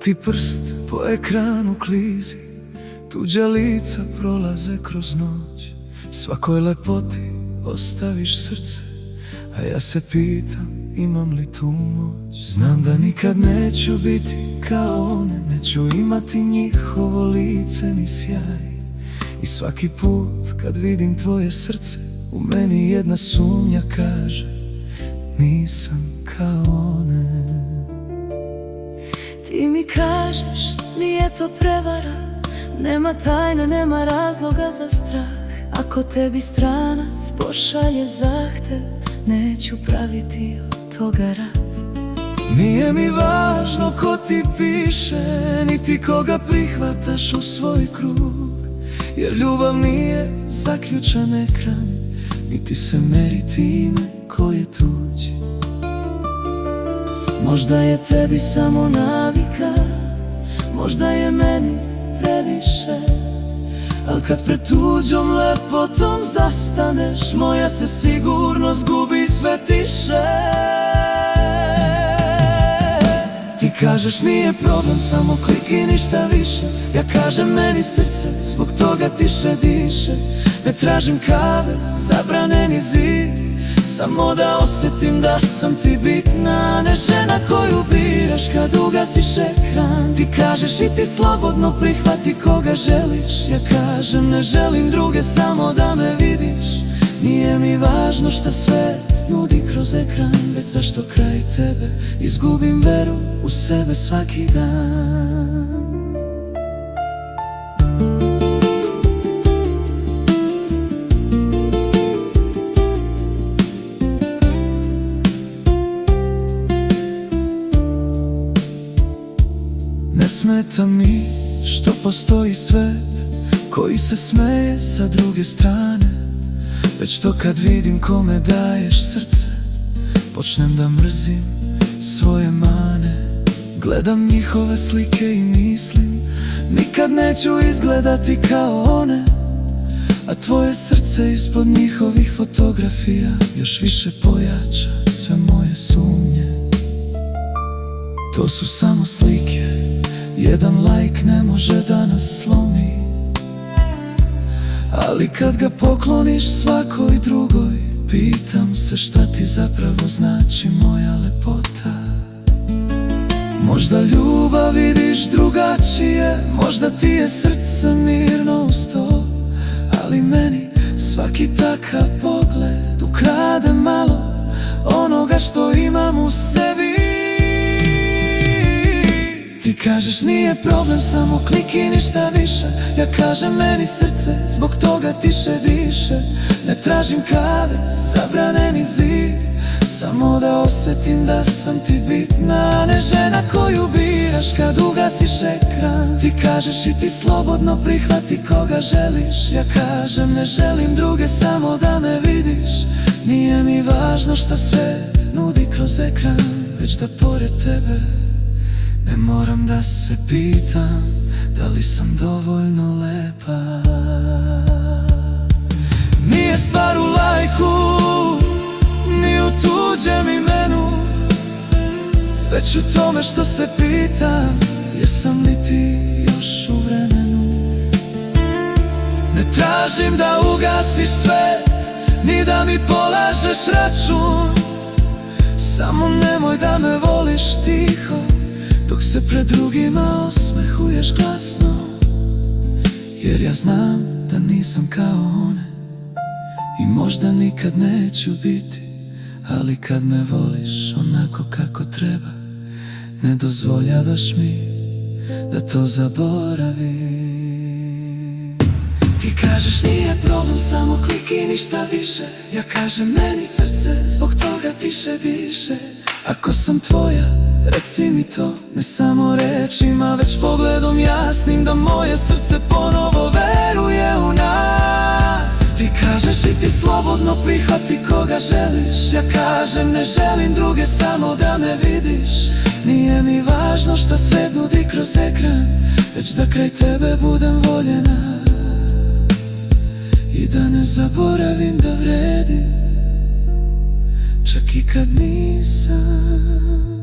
ti prst po ekranu klizi, tuđa lica prolaze kroz noć. Svakoj lepoti ostaviš srce, a ja se pitam imam li tu moć. Znam da nikad neću biti kao one, neću imati njihovo lice ni sjaj. I svaki put kad vidim tvoje srce, u meni jedna sumnja kaže nisam kao one. Ti mi kažeš nije to prevara, nema tajne, nema razloga za strah. Ako tebi stranac pošalje zahtev, neću praviti od toga rat. Nije mi važno ko ti piše, niti koga prihvataš u svoj krug, jer ljubav nije zaključan ekran, niti se meri time ko je tuđ. Možda je tebi samo navika, možda je meni previše, al kad pred tuđom lepotom zastaneš, moja se sigurno zgubi sve tiše. Ti kažeš nije problem, samo klik i ništa više. Ja kažem meni srce zbog toga tiše diše. Ne tražim kave, zabraneni zid, samo da osjetim da sam ti bitna, ne žena koju biraš kad ugasiš ekran. Ti kažeš i ti slobodno prihvati koga želiš. Ja kažem ne želim druge, samo da me vidiš. Nije mi važno šta svet nudi kroz ekran, već zašto kraj tebe izgubim veru u sebe svaki dan. Ne smeta mi što postoji svet koji se smeje sa druge strane, već to kad vidim kome daješ srce, počnem da mrzim svoje mane. Gledam njihove slike i mislim nikad neću izgledati kao one, a tvoje srce ispod njihovih fotografija još više pojača sve moje sumnje. To su samo slike, jedan like ne može da nas slomi, ali kad ga pokloniš svakoj drugoj, pitam se šta ti zapravo znači moja lepota. Možda ljubav vidiš drugačije, možda ti je srce mirno uz to, ali meni svaki takav pogled ukrade malo onoga što imam u sebi. Ti kažeš nije problem, samo klik i ništa više. Ja kažem meni srce zbog toga tiše diše. Ne tražim kave, zabraneni zid, samo da osjetim da sam ti bitna, ne žena koju biraš kad ugasiš ekran. Ti kažeš i ti slobodno prihvati koga želiš. Ja kažem ne želim druge, samo da me vidiš. Nije mi važno šta svet nudi kroz ekran, već da pored tebe ne moram da se pitam da li sam dovoljno lepa. Nije stvar u lajku, ni u tuđem imenu, već u tome što se pitam jesam li ti još u vremenu. Ne tražim da ugasiš svet, ni da mi polažeš račun, samo nemoj da me voliš tiho dok se pred drugima osmehuješ glasno, jer ja znam da nisam kao one i možda nikad neću biti, ali kad me voliš onako kako treba, ne dozvoljavaš mi da to zaboravim. Ti kažeš nije problem, samo klik i ništa više. Ja kažem meni srce zbog toga tiše diše. Ako sam tvoja, reci mi to, ne samo rečima, već pogledom jasnim, da moje srce ponovo veruje u nas. Ti kažeš i ti slobodno prihvati koga želiš. Ja kažem ne želim druge, samo da me vidiš. Nije mi važno šta svet nudi kroz ekran, već da kraj tebe budem voljena i da ne zaboravim da vredim, čak i kad nisam.